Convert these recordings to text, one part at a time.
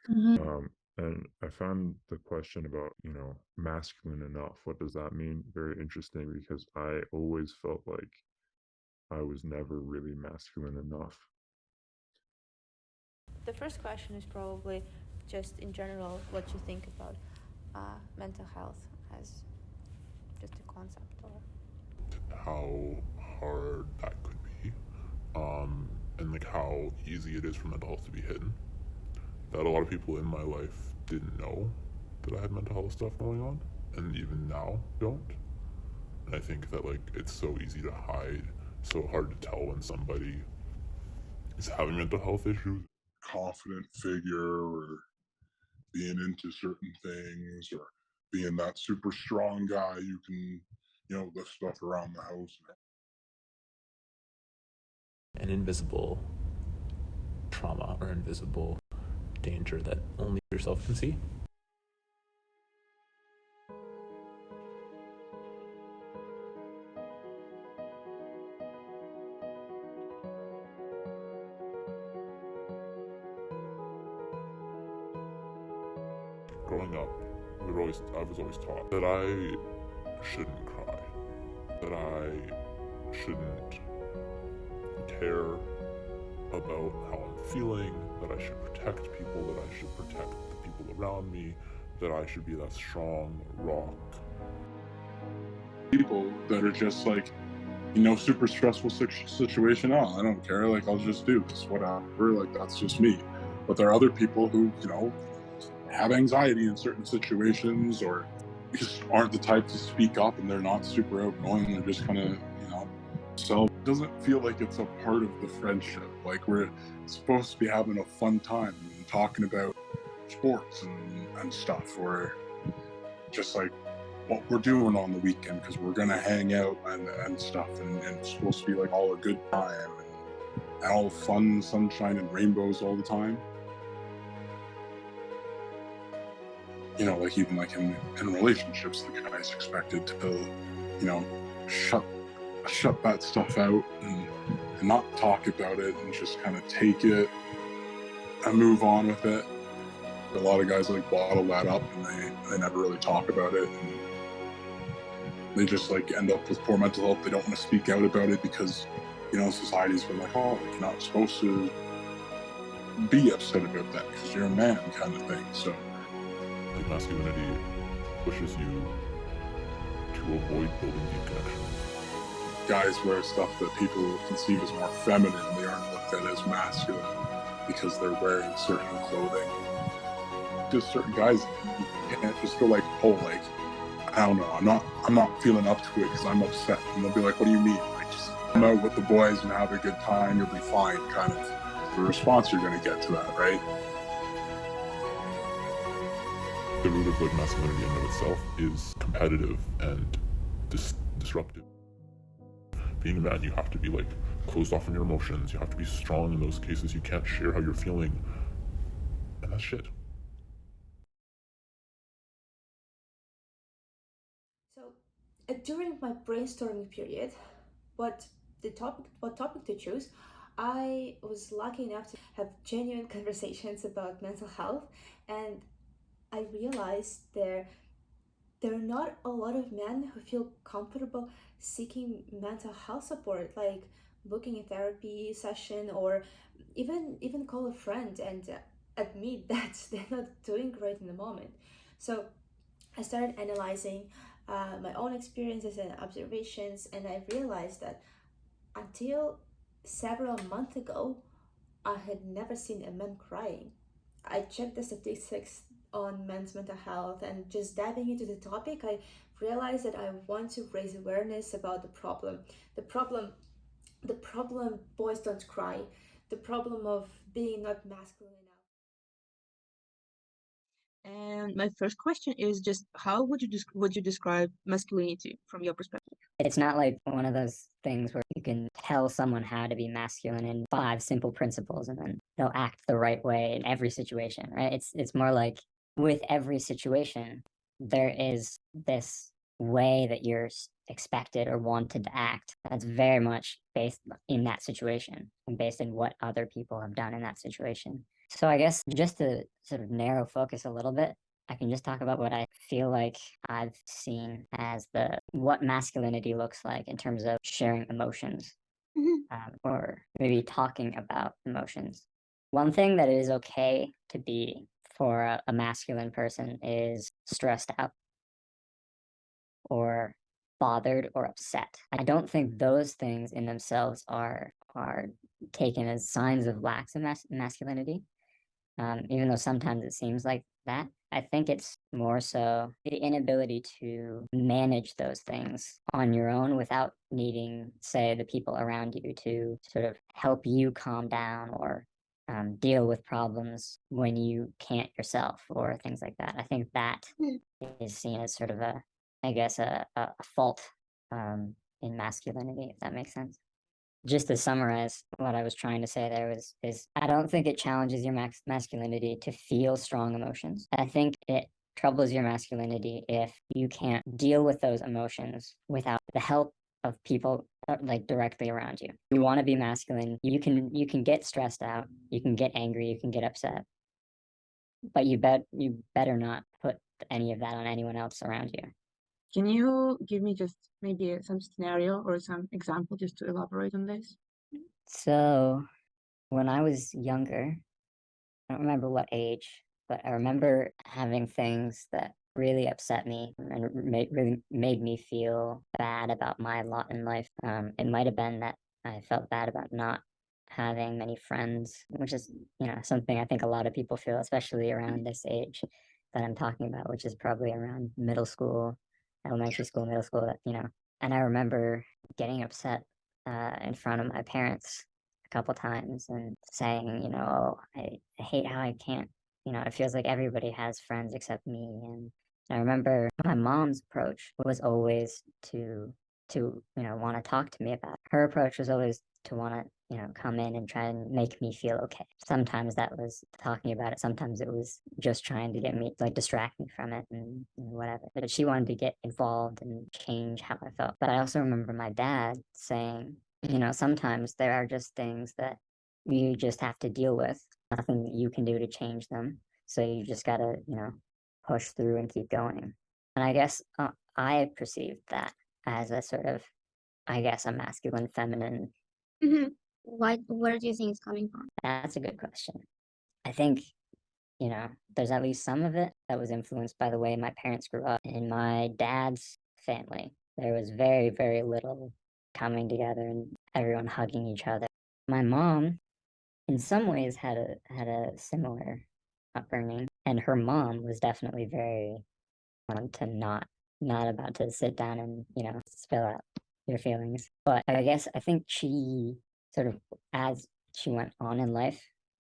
Mhm. And I found the question about, masculine enough. What does that mean? Very interesting because I always felt like I was never really masculine enough. The first question is probably just in general what you think about mental health as just a concept or How hard that could be, and like how easy it is for mental health to be hidden. That a lot of people in my life didn't know that I had mental health stuff going on, and even now don't. And I think that like it's so easy to hide, so hard to tell when somebody is having mental health issues. Confident figure, or being into certain things, or being that super strong guy you can, lift stuff around the house. An invisible trauma or invisible danger that only yourself can see. Growing up, I was always taught that I shouldn't cry, that I shouldn't care about how I'm feeling, that I should protect people, that I should protect the people around me, that I should be that strong rock. People that are just like, super stressful situation. Oh, I don't care. Like, I'll just do this, whatever. Like, that's just me. But there are other people who, have anxiety in certain situations, or just aren't the type to speak up, and they're not super outgoing. They're just kind of, so it doesn't feel like it's a part of the friendship. Like, we're supposed to be having a fun time and talking about sports and stuff, or just like what we're doing on the weekend because we're gonna hang out and stuff, and it's supposed to be like all a good time and all fun, sunshine and rainbows all the time. Like even like in relationships, the guy's expected to, shut that stuff out and not talk about it and just kind of take it and move on with it. A lot of guys like bottle that up, and they never really talk about it, and they just like end up with poor mental health. They don't want to speak out about it because, society's been like, oh, like, you're not supposed to be upset about that because you're a man, kind of thing. So like masculinity pushes you to avoid building deep connections. Guys wear stuff that people conceive as more feminine. They aren't looked at as masculine because they're wearing certain clothing. Just certain guys, you can't just go like, oh, like, I don't know, I'm not feeling up to it because I'm upset. And they'll be like, what do you mean? Like, just come out with the boys and have a good time, you'll be fine, kind of the response you're gonna get to that, right? The root of like masculinity in and of itself is competitive and disruptive. Being a man, you have to be like closed off on your emotions. You have to be strong in those cases. You can't share how you're feeling, and that's shit. so during my brainstorming period, what what topic to choose, I was lucky enough to have genuine conversations about mental health, and I realized there are not a lot of men who feel comfortable seeking mental health support, like booking a therapy session or even call a friend and admit that they're not doing great in the moment. So I started analyzing my own experiences and observations, and I realized that until several months ago, I had never seen a man crying. I checked the statistics on men's mental health, and just diving into the topic, I realized that I want to raise awareness about the problem. The problem, the problem boys don't cry. The problem of being not masculine enough. And my first question is just how would you describe masculinity from your perspective? It's not like one of those things where you can tell someone how to be masculine in 5 simple principles and then they'll act the right way in every situation, right? It's more like with every situation, there is this way that you're expected or wanted to act. That's very much based in that situation and based in what other people have done in that situation. So I guess just to sort of narrow focus a little bit, I can just talk about what I feel like I've seen as what masculinity looks like in terms of sharing emotions, or maybe talking about emotions. One thing that is okay to be for a masculine person is stressed out or bothered or upset. I don't think those things in themselves are taken as signs of lacks of masculinity, even though sometimes it seems like that. I think it's more so the inability to manage those things on your own without needing, say, the people around you to sort of help you calm down or deal with problems when you can't yourself or things like that. I think that is seen as sort of I guess, a fault in masculinity, if that makes sense. Just to summarize what I was trying to say there is I don't think it challenges your masculinity to feel strong emotions. I think it troubles your masculinity if you can't deal with those emotions without the help of people like directly around you. You want to be masculine, you can get stressed out, you can get angry, you can get upset, but you better not put any of that on anyone else around you. Can you give me just maybe some scenario or some example just to elaborate on this? So when I was younger, I don't remember what age, but I remember having things that really upset me and really made me feel bad about my lot in life. It might have been that I felt bad about not having many friends, which is, something I think a lot of people feel, especially around this age that I'm talking about, which is probably around middle school, elementary school, middle school, And I remember getting upset in front of my parents a couple times and saying, oh, I hate how I can't, it feels like everybody has friends except me. And I remember my mom's approach was always to want to talk to me about it. Her approach was always to want to, come in and try and make me feel okay. Sometimes that was talking about it. Sometimes it was just trying to get me, like, distract me from it and whatever. But she wanted to get involved and change how I felt. But I also remember my dad saying, sometimes there are just things that you just have to deal with. Nothing that you can do to change them. So you just gotta, push through and keep going. And I guess I perceived that as a sort of, I guess, a masculine, feminine. Where do you think it's coming from? That's a good question. I think, there's at least some of it that was influenced by the way my parents grew up. In my dad's family, there was very, very little coming together and everyone hugging each other. My mom, in some ways, had a similar upbringing, and her mom was definitely very to not about to sit down and spill out your feelings. But I think she sort of, as she went on in life,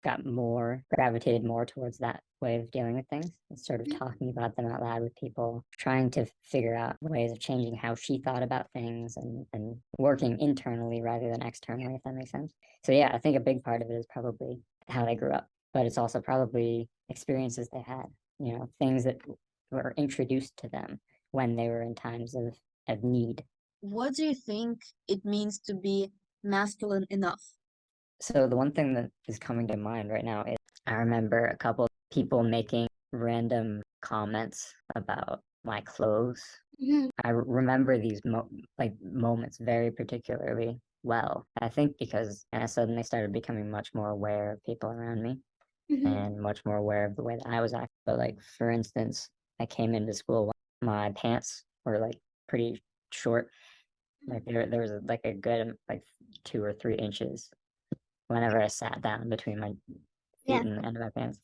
gravitated more towards that way of dealing with things, and sort of talking about them out loud with people, trying to figure out ways of changing how she thought about things and working internally rather than externally, if that makes sense. So yeah, I think a big part of it is probably how they grew up, but it's also probably experiences they had, things that were introduced to them when they were in times of need. What do you think it means to be masculine enough? So the one thing that is coming to mind right now is I remember a couple people making random comments about my clothes. I remember these moments very particularly well. I think because I suddenly started becoming much more aware of people around me and much more aware of the way that I was acting. But like, for instance, I came into school, my pants were like pretty short. Like there was like a good 2 or 3 inches whenever I sat down between my feet and the end of my pants.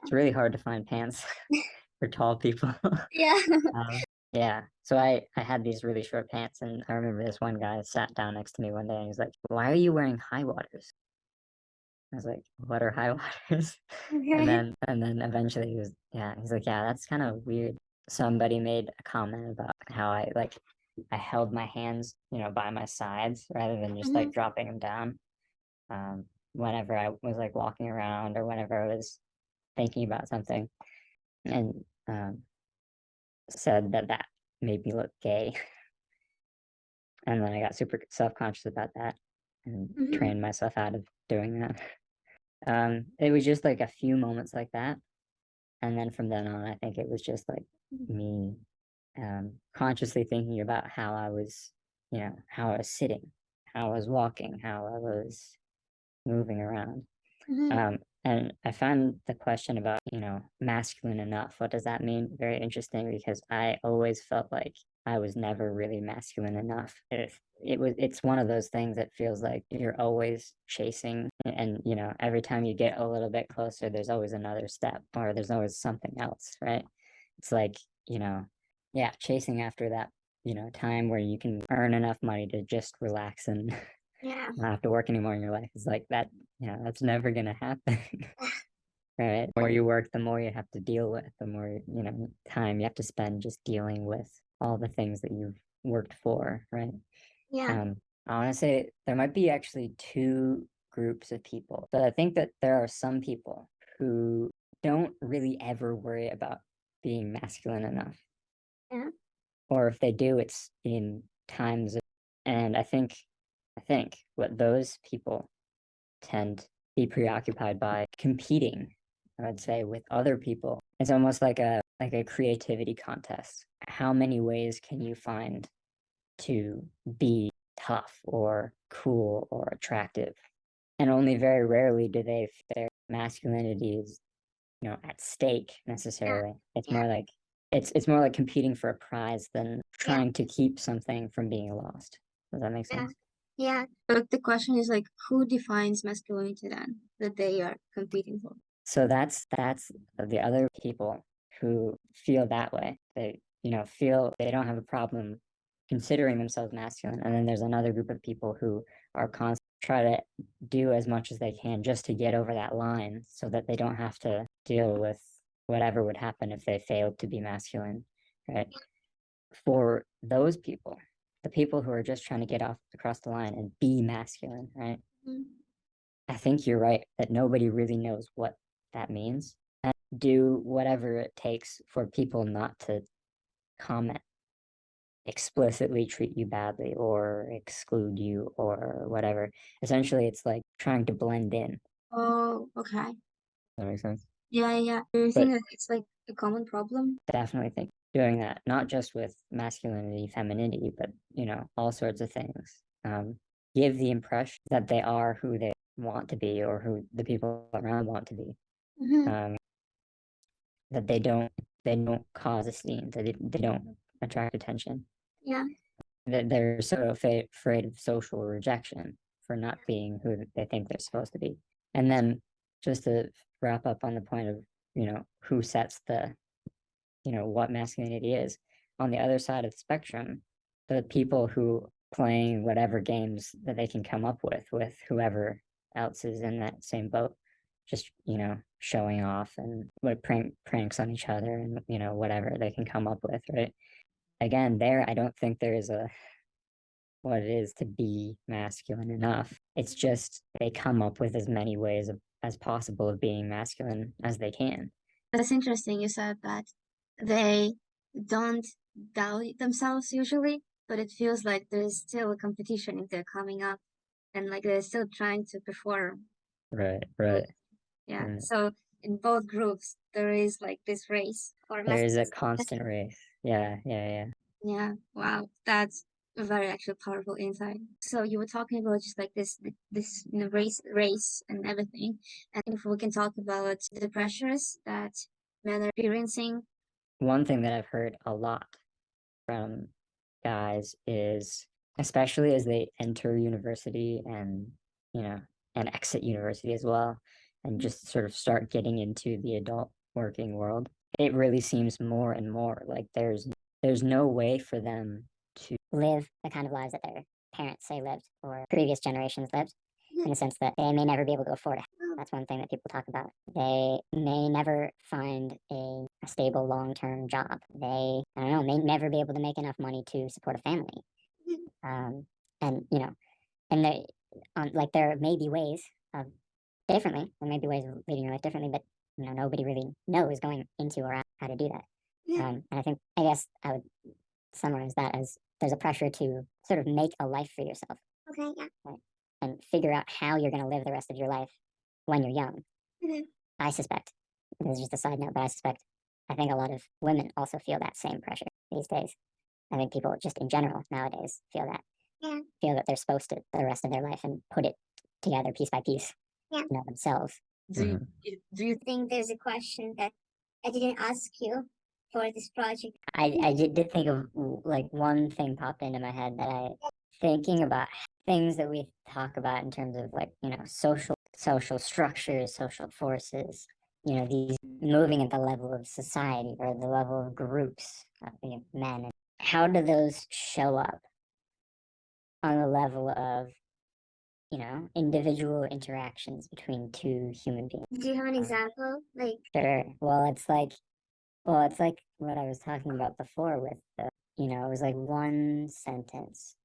It's really hard to find pants for tall people. Yeah. Yeah. So I had these really short pants, and I remember this one guy sat down next to me one day and he's like, "Why are you wearing high waters?" I was like, "What are high waters?" And then eventually he's like, "Yeah, that's kind of weird." Somebody made a comment about how I held my hands, by my sides rather than just like dropping them down. Whenever I was like walking around or whenever I was thinking about something, and said that made me look gay. And then I got super self-conscious about that and trained myself out of doing that. It was just like a few moments like that. And then from then on, I think it was just like me consciously thinking about how I was, how I was sitting, how I was walking, how I was moving around. And I found the question about, masculine enough. What does that mean? Very interesting because I always felt like I was never really masculine enough. It's one of those things that feels like you're always chasing and every time you get a little bit closer, there's always another step or there's always something else, right? It's like, yeah, chasing after that, time where you can earn enough money to just relax and Yeah. not have to work anymore in your life. It's like that, that's never gonna happen. Right? The more you work, the more you have to deal with, the more, time you have to spend just dealing with all the things that you've worked for, right? Yeah. I want to say there might be actually two groups of people. But I think that there are some people who don't really ever worry about being masculine enough. Yeah. Or if they do, it's in times of, and I think what those people tend to be preoccupied by competing, I would say, with other people. It's almost like a creativity contest. How many ways can you find to be tough or cool or attractive? And only very rarely do they feel their masculinity is, at stake necessarily. It's more like it's more like competing for a prize than trying to keep something from being lost. Does that make sense? Yeah. But the question is like, who defines masculinity then that they are competing for? So that's the other people who feel that way. They, feel they don't have a problem considering themselves masculine. And then there's another group of people who are constantly try to do as much as they can just to get over that line so that they don't have to deal with whatever would happen if they failed to be masculine, right? For those people, the people who are just trying to get off across the line and be masculine, right? I think you're right that nobody really knows what that means and do whatever it takes for people not to comment, explicitly treat you badly or exclude you or whatever. Essentially, it's like trying to blend in. Oh, okay. Does that make sense? Yeah. Do you think that it's like a common problem? Definitely think doing that, not just with masculinity, femininity, but all sorts of things. Give the impression that they are who they want to be or who the people around want to be. That they don't cause a scene, that they don't attract attention. Yeah. That they're so afraid of social rejection for not being who they think they're supposed to be. And then just to wrap up on the point of, who sets the, what masculinity is, on the other side of the spectrum, the people who playing whatever games that they can come up with whoever else is in that same boat, just, showing off and what pranks on each other and, whatever they can come up with, right? Again, I don't think there is what it is to be masculine enough. It's just they come up with as many ways as possible of being masculine as they can. That's interesting. You said that they don't doubt themselves usually, but it feels like there's still a competition if they're coming up and like they're still trying to perform. Right. Yeah. Right. So in both groups, there is like this race or there is a constant race. Yeah. Yeah. Wow. That's a very actually powerful insight. So you were talking about just like this race and everything. And if we can talk about the pressures that men are experiencing. One thing that I've heard a lot from guys is, especially as they enter university and, and exit university as well, and just sort of start getting into the adult working world, it really seems more and more like there's no way for them to live the kind of lives that their parents say lived or previous generations lived, in the sense that they may never be able to afford it. That's one thing that people talk about. They may never find a stable long-term job. They, I don't know, may never be able to make enough money to support a family. And and they, like there may be ways of differently, there may be ways of leading your life differently, but nobody really knows going into or out how to do that. And I guess I would summarize that as there's a pressure to sort of make a life for yourself. Okay, yeah. Right? And figure out how you're going to live the rest of your life when you're young. Mhm. I suspect, this is just a side note, but I think a lot of women also feel that same pressure these days. I think people just in general nowadays feel that. Yeah. Feel that they're supposed to the rest of their life and put it together piece by piece, Yeah. themselves. Do you, do you Think there's a question that I didn't ask you for this project? I did think of like one thing popped into my head that thinking about things that we talk about in terms of like, social structures, social forces, these moving at the level of society or the level of groups, men. And how do those show up on the level of, individual interactions between two human beings? Do you have an example? Like, Sure. Well, it's like what I was talking about before with the, it was like one sentence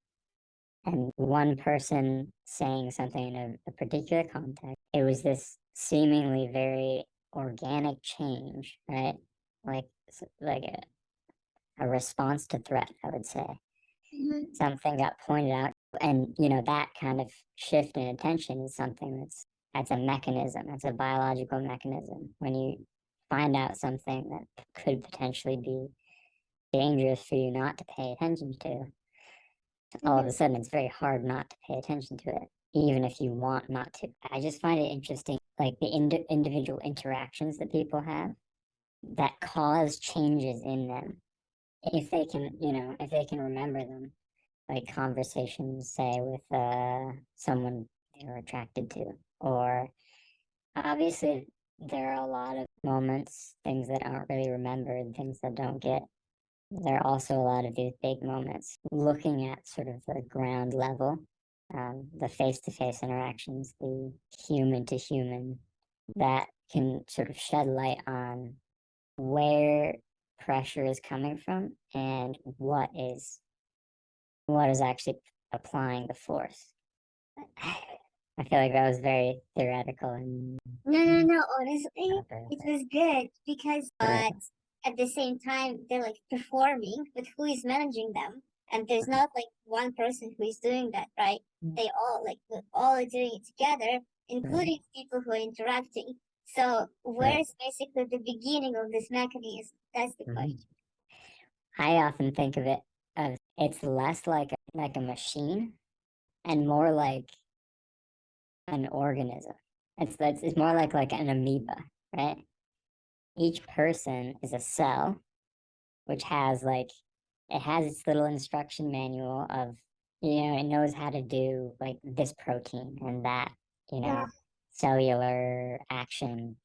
and one person saying something in a particular context. It was this seemingly very organic change, right? Like a response to threat, I would say. mhm. Something got pointed out, and that kind of shift in attention is something that's a mechanism. That's a biological mechanism. When you find out something that could potentially be dangerous for you not to pay attention to, all of a sudden it's very hard not to pay attention to it, even if you want not to. I just find it interesting, like the individual interactions that people have that cause changes in them. If they can, if they can remember them, like conversations, say, with someone they're attracted to, or obviously there are a lot of moments, things that aren't really remembered, things that don't get. There are also a lot of these big moments. Looking at sort of the ground level, the face-to-face interactions, the human to human, that can sort of shed light on where pressure is coming from and what is actually applying the force. I feel like that was very theoretical and No. Honestly, it was good because Right. at the same time they're like performing, but who is managing them? And there's not like one person who is doing that, right? They all we're all doing it together, including people who are interacting. So where's basically the beginning of this mechanism? That's the question. I often think of it as it's less like a machine and more like an organism. It's more like an amoeba, right? Each person is a cell, which has it has its little instruction manual of, it knows how to do like this protein and that, Yeah. cellular action,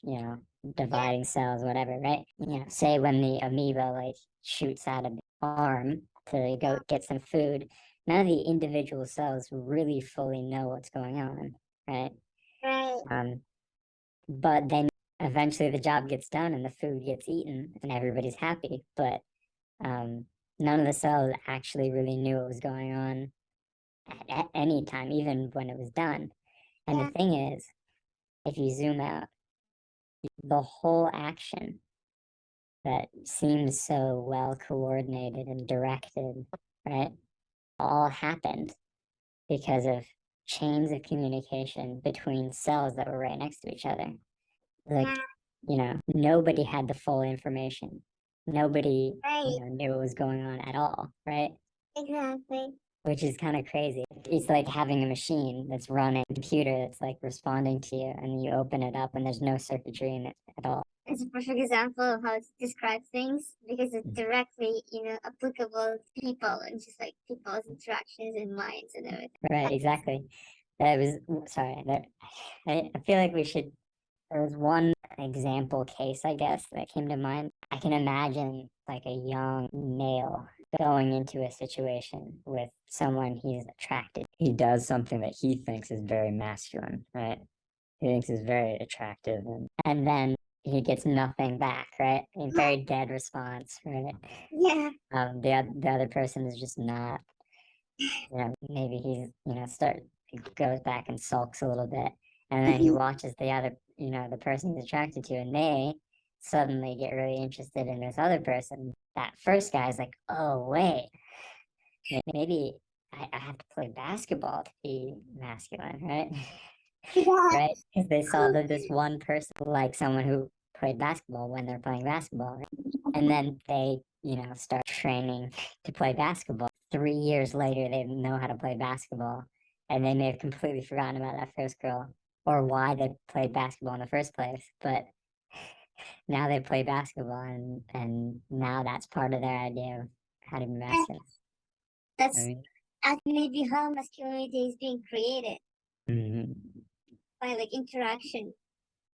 dividing cells, whatever, right? Say when the amoeba shoots out an arm to go get some food, none of the individual cells really fully know what's going on, right? Right. But then eventually the job gets done and the food gets eaten and everybody's happy. But none of the cells actually really knew what was going on at any time, even when it was done. And the thing is, if you zoom out, the whole action that seems so well coordinated and directed, right, all happened because of chains of communication between cells that were right next to each other. Like, nobody had the full information. Nobody, knew what was going on at all, right? Exactly. Which is kind of crazy. It's like having a machine that's running, a computer that's like responding to you, and you open it up and there's no circuitry in it at all. It's a perfect example of how to describe things because it's directly, applicable to people and just like people's interactions and minds and everything. Right, exactly. That was, sorry, I feel like we should, there was one example case, I guess, that came to mind. I can imagine like a young male going into a situation with someone he's attracted. He does something that he thinks is very masculine, right? He thinks is very attractive, and then he gets nothing back, right? A very dead response, right? Yeah. The other person is just not, maybe he's, he goes back and sulks a little bit, and then he watches the other, the person he's attracted to, and they suddenly get really interested in this other person. that first guy's like, oh, wait, maybe I have to play basketball to be masculine, right? Right? Because they saw that this one person like someone who played basketball when they're playing basketball, right? And then they, start training to play basketball. 3 years later, they know how to play basketball, and they may have completely forgotten about that first girl or why they played basketball in the first place. But now they play basketball, and now that's part of their idea of how to be masculine. That's maybe how masculinity is being created by like interaction.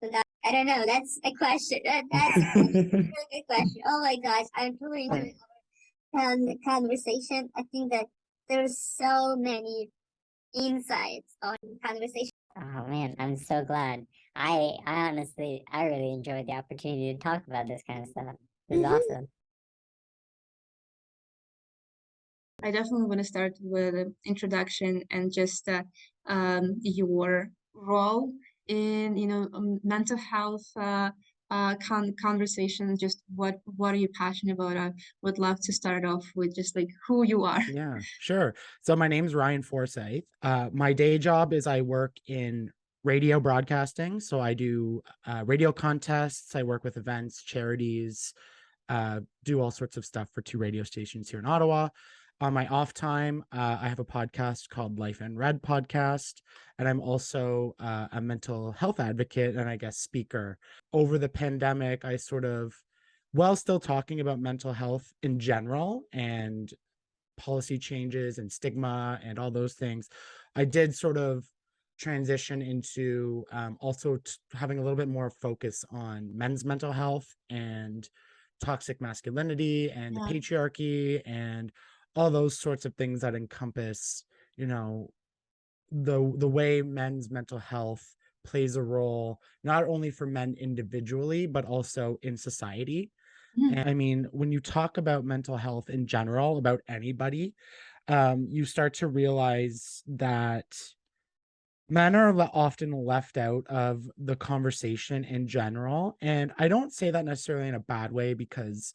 So that, I don't know. That's a question. That's a really good question. Oh my gosh, I'm totally enjoying the conversation. I think that there's so many insights on conversation. Oh man, I'm so glad. I honestly, I really enjoyed the opportunity to talk about this kind of stuff. This is awesome. I definitely want to start with an introduction and just your role in mental health conversation. Just what are you passionate about? I would love to start off with just like who you are. Yeah, sure. So my name's Ryan Forsyth. My day job is I work in radio broadcasting. So I do radio contests. I work with events, charities, do all sorts of stuff for 2 radio stations here in Ottawa. On my off time, I have a podcast called Life in Red podcast, and I'm also a mental health advocate and I guess speaker. Over the pandemic, I sort of, while still talking about mental health in general and policy changes and stigma and all those things, I did sort of transition into also having a little bit more focus on men's mental health and toxic masculinity and the patriarchy and all those sorts of things that encompass, the way men's mental health plays a role, not only for men individually, but also in society. And I mean, when you talk about mental health in general, about anybody, you start to realize that men are often left out of the conversation in general. And I don't say that necessarily in a bad way, because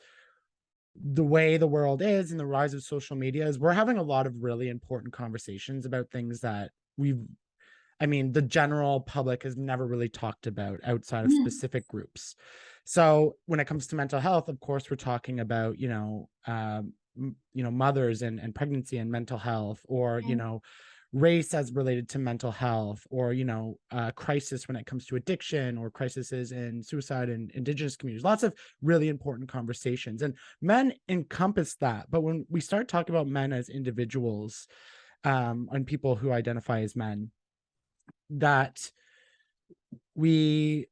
the way the world is and the rise of social media is we're having a lot of really important conversations about things that the general public has never really talked about outside of specific groups. So when it comes to mental health, of course, we're talking about, mothers and pregnancy and mental health, or, race as related to mental health, or, crisis when it comes to addiction, or crises in suicide and Indigenous communities. Lots of really important conversations, and men encompass that. But when we start talking about men as individuals, and people who identify as men, that we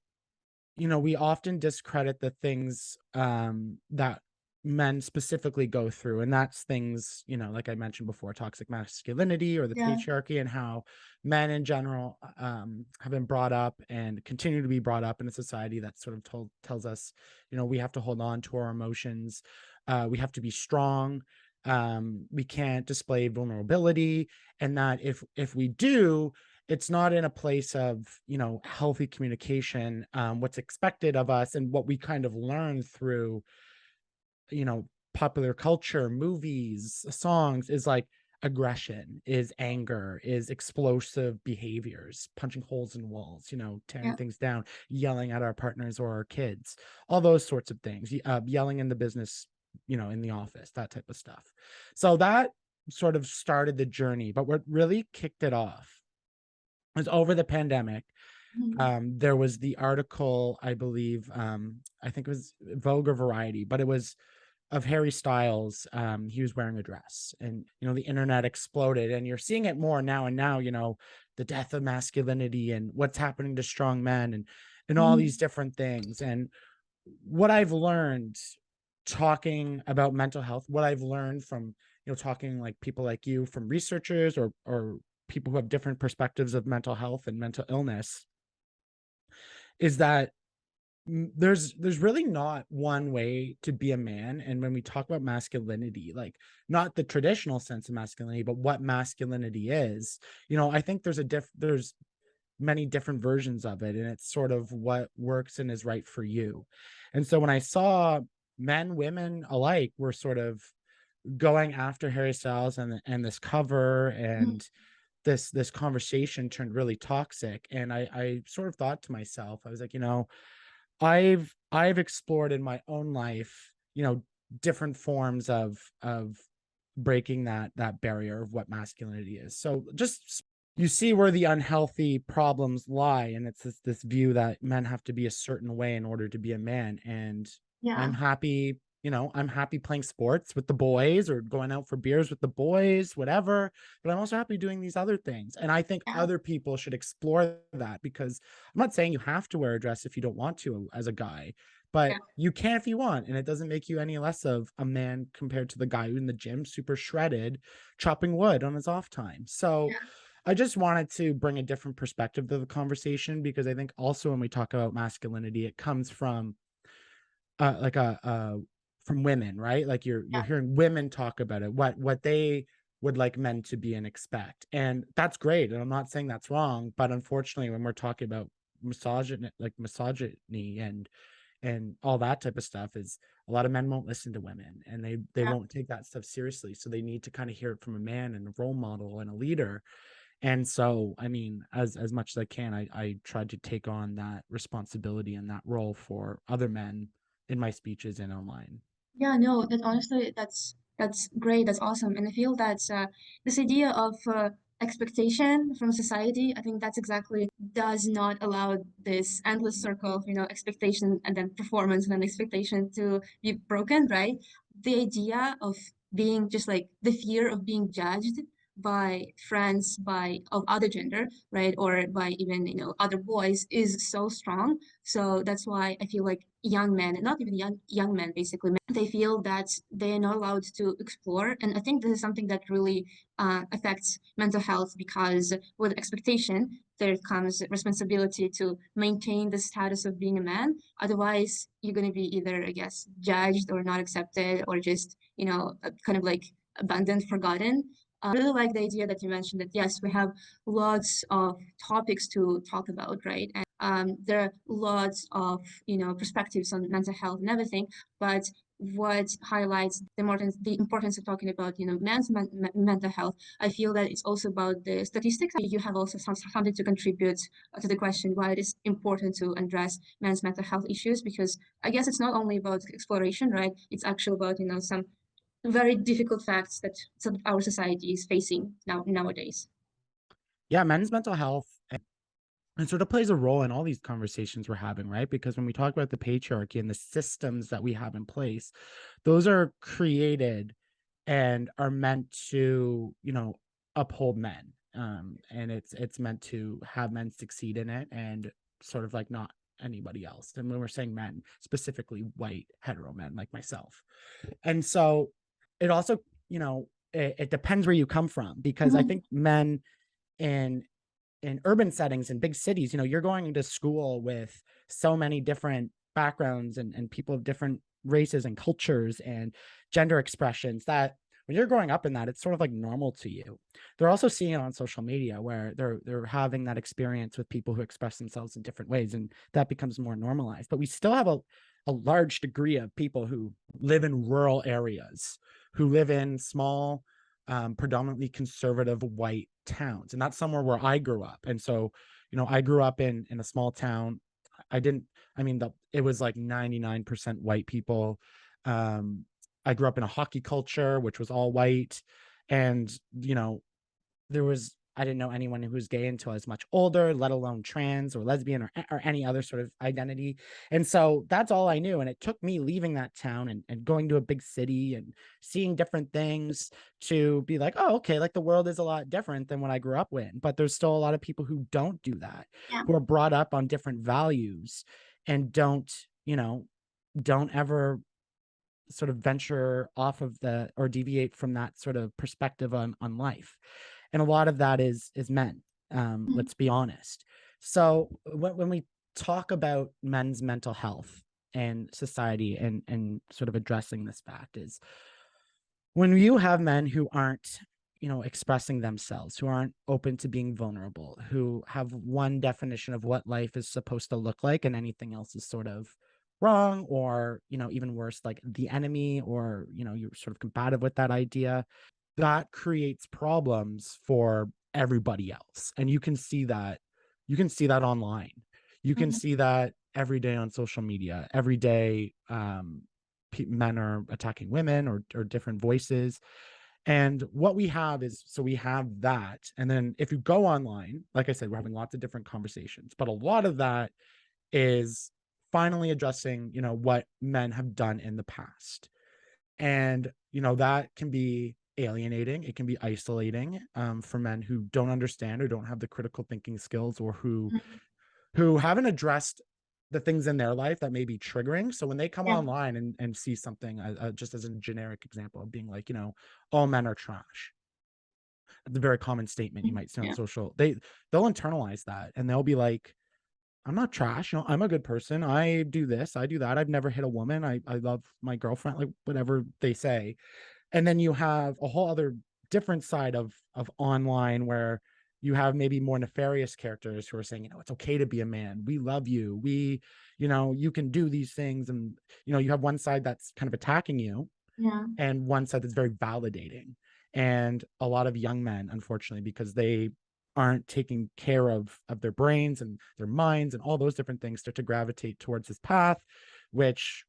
often discredit the things that men specifically go through, and that's things, like I mentioned before, toxic masculinity or the patriarchy, and how men in general have been brought up and continue to be brought up in a society that sort of tells us, we have to hold on to our emotions, we have to be strong, we can't display vulnerability, and that if we do, it's not in a place of, healthy communication. What's expected of us and what we kind of learn through, popular culture, movies, songs, is like aggression, is anger, is explosive behaviors, punching holes in walls, tearing things down, yelling at our partners or our kids, all those sorts of things, yelling in the business, in the office, that type of stuff. So that sort of started the journey. But what really kicked it off was over the pandemic. There was the article, I believe, I think it was Vogue or Variety, but it was of Harry Styles. He was wearing a dress, and the internet exploded, and you're seeing it more now. And now, the death of masculinity and what's happening to strong men, and all these different things. And what I've learned talking about mental health, what I've learned from talking like people like you, from researchers or people who have different perspectives of mental health and mental illness, is that there's really not one way to be a man. And when we talk about masculinity, like not the traditional sense of masculinity, but what masculinity is, I think there's many different versions of it, and it's sort of what works and is right for you. And so when I saw men, women alike were sort of going after Harry Styles, and this cover, and this conversation turned really toxic. And I sort of thought to myself, I was like, I've explored in my own life, different forms of breaking that barrier of what masculinity is. So just you see where the unhealthy problems lie, and it's this view that men have to be a certain way in order to be a man. And Yeah. I'm happy, I'm happy playing sports with the boys or going out for beers with the boys, whatever, but I'm also happy doing these other things. And I think other people should explore that, because I'm not saying you have to wear a dress if you don't want to as a guy, but you can if you want, and it doesn't make you any less of a man compared to the guy who in the gym, super shredded, chopping wood on his off time. So I just wanted to bring a different perspective to the conversation, because I think also when we talk about masculinity, it comes from from women, right? Like you're hearing women talk about it, what they would like men to be and expect. And that's great. And I'm not saying that's wrong, but unfortunately, when we're talking about misogyny and all that type of stuff, is a lot of men won't listen to women, and they won't take that stuff seriously. So they need to kind of hear it from a man and a role model and a leader. And so, I mean, as much as I can, I tried to take on that responsibility and that role for other men in my speeches and online. Yeah, no, that honestly, that's great. That's awesome. And I feel that this idea of expectation from society, I think that's exactly does not allow this endless circle of, expectation and then performance and then expectation to be broken, right? The idea of being just like the fear of being judged by friends by of other gender, right? Or by even, other boys is so strong. So that's why I feel like young men, and not even young men, basically, they feel that they're not allowed to explore. And I think this is something that really affects mental health, because with expectation, there comes responsibility to maintain the status of being a man. Otherwise, you're going to be either, I guess, judged or not accepted, or just, kind of like abandoned, forgotten. I really like the idea that you mentioned that, yes, we have lots of topics to talk about, right? And there are lots of, perspectives on mental health and everything, but what highlights the importance of talking about, men's mental health, I feel that it's also about the statistics. You have also something to contribute to the question why it is important to address men's mental health issues, because I guess it's not only about exploration, right? It's actually about, some very difficult facts that our society is facing nowadays. Yeah, men's mental health and sort of plays a role in all these conversations we're having, right? Because when we talk about the patriarchy and the systems that we have in place, those are created and are meant to, uphold men. And it's meant to have men succeed in it, and sort of like not anybody else. And when we're saying men, specifically white hetero men like myself. And so it also, it depends where you come from, because I think men in urban settings in big cities, you're going to school with so many different backgrounds and people of different races and cultures and gender expressions, that when you're growing up in that, it's sort of like normal to you. They're also seeing it on social media, where they're having that experience with people who express themselves in different ways, and that becomes more normalized. But we still have a large degree of people who live in rural areas, who live in small, predominantly conservative white towns. And that's somewhere where I grew up. And so, I grew up in a small town. It was like 99% white people. I grew up in a hockey culture, which was all white. And, I didn't know anyone who was gay until I was much older, let alone trans or lesbian or any other sort of identity. And so that's all I knew. And it took me leaving that town and going to a big city and seeing different things to be like, oh, okay, like the world is a lot different than what I grew up with. But there's still a lot of people who don't do that, who are brought up on different values and don't ever sort of venture off of or deviate from that sort of perspective on life. And a lot of that is men. Let's be honest. So when we talk about men's mental health and society and sort of addressing this fact, is when you have men who aren't, expressing themselves, who aren't open to being vulnerable, who have one definition of what life is supposed to look like, and anything else is sort of wrong, or even worse, like the enemy, or you're sort of combative with that idea, that creates problems for everybody else. And you can see that online. You can Mhm. see that every day on social media. Every day, men are attacking women, or different voices. And what we have is, so we have that. And then if you go online, like I said, we're having lots of different conversations, but a lot of that is finally addressing, what men have done in the past. And, that can be alienating. It can be isolating, for men who don't understand, or don't have the critical thinking skills, or who Mhm. haven't addressed the things in their life that may be triggering. So when they come Yeah. online and see something, just as a generic example of being like, all men are trash. It's a very common statement you might see on Yeah. social. They'll internalize that, and they'll be like, I'm not trash. I'm a good person. I do this, I do that. I've never hit a woman. I love my girlfriend, like whatever they say. And then you have a whole other different side of online, where you have maybe more nefarious characters who are saying, it's okay to be a man. We love you. You can do these things. And, you have one side that's kind of attacking you, Yeah. and one side that's very validating. And a lot of young men, unfortunately, because they aren't taking care of their brains and their minds and all those different things, start to gravitate towards this path, which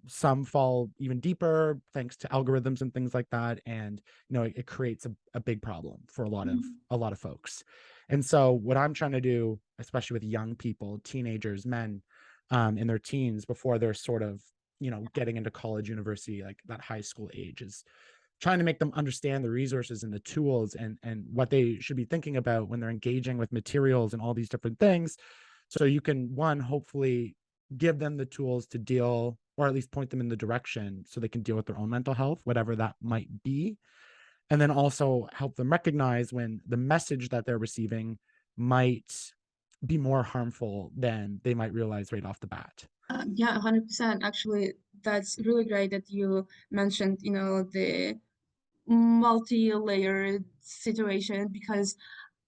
some fall even deeper thanks to algorithms and things like that. And it creates a big problem for Mhm. a lot of folks. And so what I'm trying to do, especially with young people, teenagers, men, in their teens, before they're sort of getting into college, university, like that high school age, is trying to make them understand the resources and the tools, and what they should be thinking about when they're engaging with materials and all these different things. So you can, one, hopefully give them the tools to deal, or at least point them in the direction so they can deal with their own mental health, whatever that might be. And then also help them recognize when the message that they're receiving might be more harmful than they might realize right off the bat. Yeah, 100%. Actually, that's really great that you mentioned, the multi-layered situation, because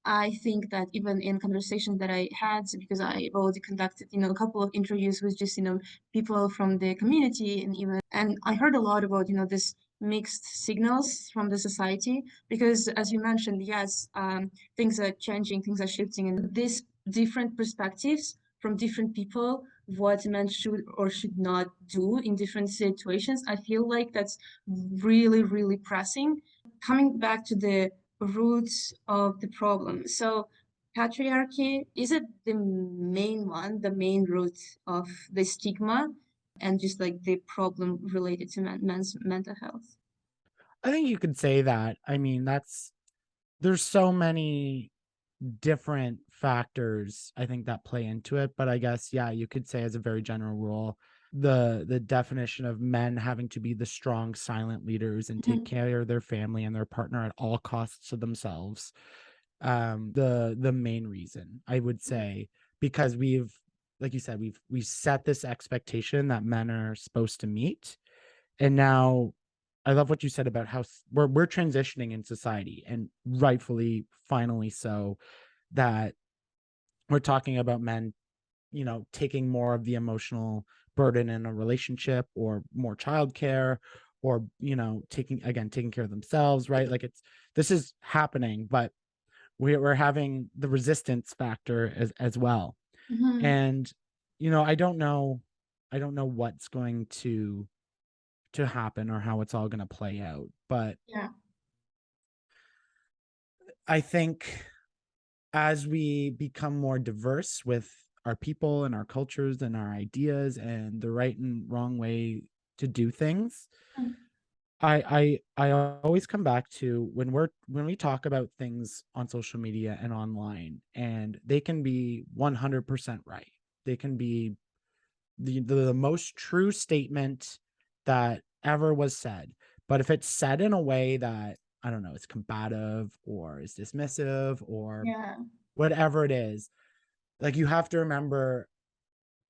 I think that even in conversations that I had, because I already conducted, a couple of interviews with just, people from the community, and I heard a lot about, this mixed signals from the society, because as you mentioned, yes, things are changing, things are shifting, and these different perspectives from different people, what men should or should not do in different situations. I feel like that's really, really pressing. Coming back to the roots of the problem. So patriarchy, is it the main one, the main root of the stigma and just like the problem related to men's mental health? I think you could say that. I mean, there's so many different factors, I think, that play into it. But I guess, yeah, you could say, as a very general rule, the definition of men having to be the strong, silent leaders and take Mhm. care of their family and their partner at all costs to themselves. The main reason, I would say, because like you said, we've set this expectation that men are supposed to meet. And now I love what you said about how we're transitioning in society, and rightfully, finally so, that we're talking about men, taking more of the emotional burden in a relationship, or more childcare, or, taking care of themselves, right? Like, this is happening, but we're having the resistance factor as well. Mhm. And, I don't know what's going to happen, or how it's all going to play out. But Yeah. I think as we become more diverse with our people and our cultures and our ideas and the right and wrong way to do things, Mm. I always come back to, when we talk about things on social media and online, and they can be 100% right. They can be the most true statement that ever was said. But if it's said in a way that, I don't know, it's combative, or is dismissive, or Yeah. whatever it is, like, you have to remember,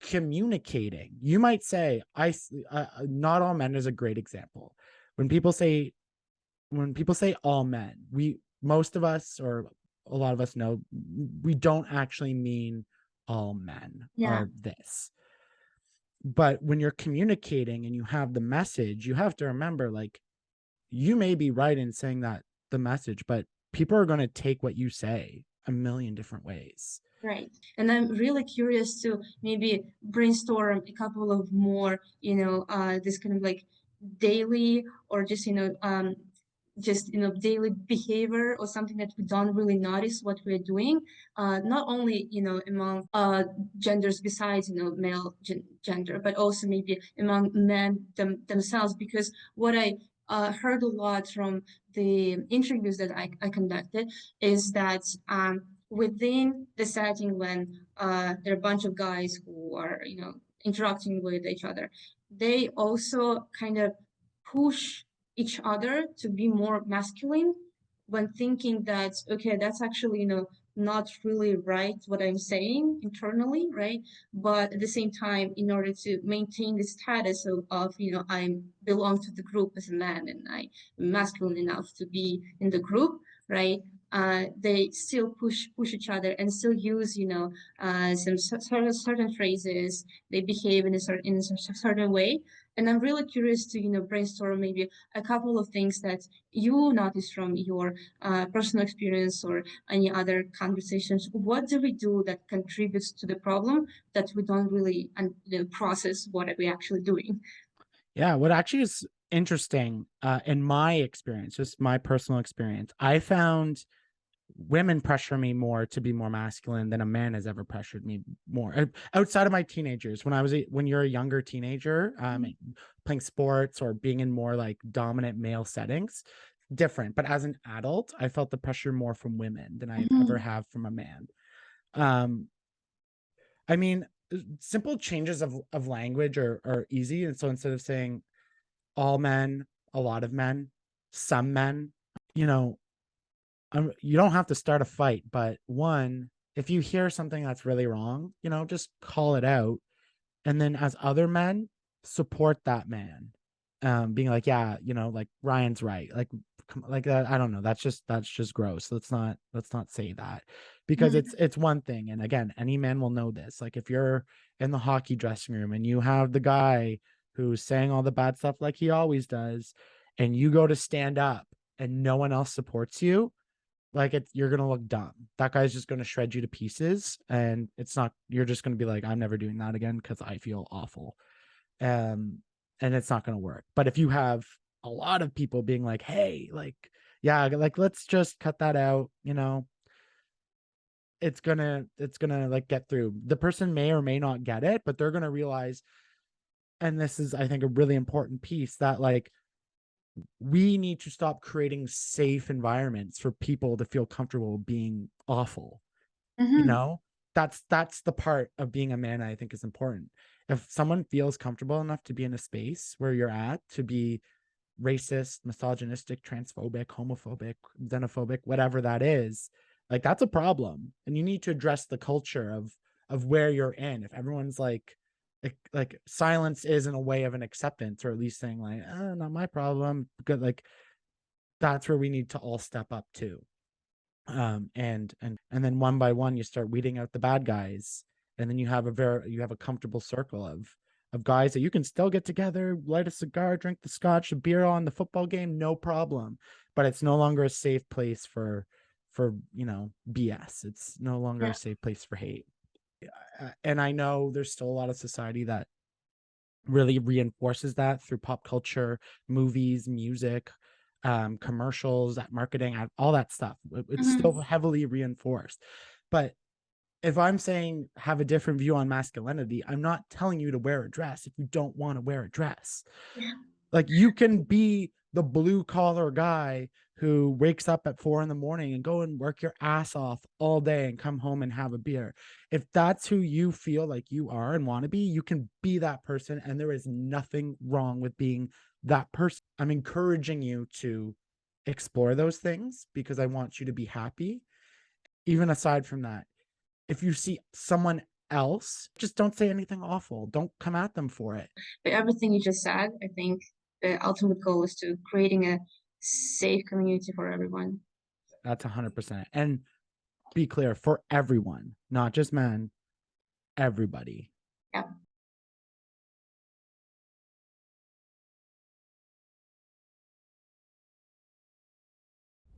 communicating. You might say, not all men is a great example. When people say all men, most of us, or a lot of us, know we don't actually mean all men Yeah. are this. But when you're communicating and you have the message, you have to remember, like, you may be right in saying that the message, but people are going to take what you say a million different ways. Right. And I'm really curious to maybe brainstorm a couple of more, this kind of like daily or just daily behavior or something that we don't really notice what we're doing, not only among genders besides male gender, but also maybe among men themselves, because what I heard a lot from the interviews that I conducted is that within the setting when there are a bunch of guys who are interacting with each other, they also kind of push each other to be more masculine when thinking that, okay, that's actually not really right what I'm saying internally, right? But at the same time, in order to maintain the status of I belong to the group as a man and I'm masculine enough to be in the group, right? They still push each other and still use some certain phrases. They behave in a certain way, and I'm really curious to brainstorm maybe a couple of things that you notice from your personal experience or any other conversations. What do we do that contributes to the problem that we don't really process what are we actually doing? Yeah, what actually is interesting in my experience, just my personal experience, I found women pressure me more to be more masculine than a man has ever pressured me more. Outside of my teenagers, when you're a younger teenager, playing sports or being in more like dominant male settings, different. But as an adult, I felt the pressure more from women than I ever have from a man. I mean, simple changes of language are easy. And so instead of saying all men, a lot of men, some men, you know, you don't have to start a fight, but one, if you hear something that's really wrong, just call it out. And then as other men, support that man. Being like, yeah, like Ryan's right. Like that. I don't know. That's just gross. Let's not say that, because it's one thing. And again, any man will know this. Like if you're in the hockey dressing room and you have the guy who's saying all the bad stuff like he always does, and you go to stand up and no one else supports you, like you're gonna look dumb. That guy's just gonna shred you to pieces, and you're just gonna be like, I'm never doing that again because I feel awful. And it's not gonna work. But if you have a lot of people being like, hey, like, yeah, like let's just cut that out, it's gonna like get through. The person may or may not get it, but they're gonna realize, and this is, I think, a really important piece, that like we need to stop creating safe environments for people to feel comfortable being awful. That's the part of being a man I think is important. If someone feels comfortable enough to be in a space where you're at, to be racist, misogynistic, transphobic, homophobic, xenophobic, whatever that is, like that's a problem. And you need to address the culture of where you're in. If everyone's like silence isn't a way of an acceptance, or at least saying like, oh, not my problem, because like that's where we need to all step up to. And then one by one you start weeding out the bad guys, and then you have a comfortable circle of guys that you can still get together, light a cigar, drink the scotch, a beer on the football game, no problem. But it's no longer a safe place for BS. It's no longer a safe place for hate. And I know there's still a lot of society that really reinforces that through pop culture, movies, music, commercials, marketing, all that stuff. It's still heavily reinforced. But if I'm saying have a different view on masculinity, I'm not telling you to wear a dress if you don't want to wear a dress. Like you can be the blue collar guy who wakes up at 4 a.m. and go and work your ass off all day and come home and have a beer. If that's who you feel like you are and want to be, you can be that person. And there is nothing wrong with being that person. I'm encouraging you to explore those things because I want you to be happy. Even aside from that, if you see someone else, just don't say anything awful. Don't come at them for it. But everything you just said, I think the ultimate goal is to creating a safe community for everyone. That's 100%. And be clear, for everyone, not just men, everybody. Yeah.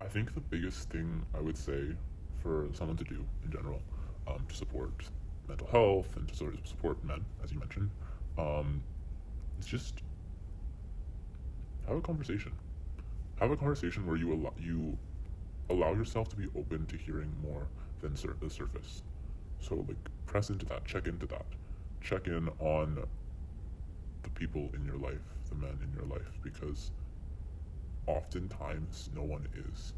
I think the biggest thing I would say for someone to do in general, to support mental health and to sort of support men, as you mentioned, is just have a conversation. Have a conversation where you allow yourself to be open to hearing more than the surface. So like press into that, check in on the people in your life, the men in your life, because oftentimes no one is.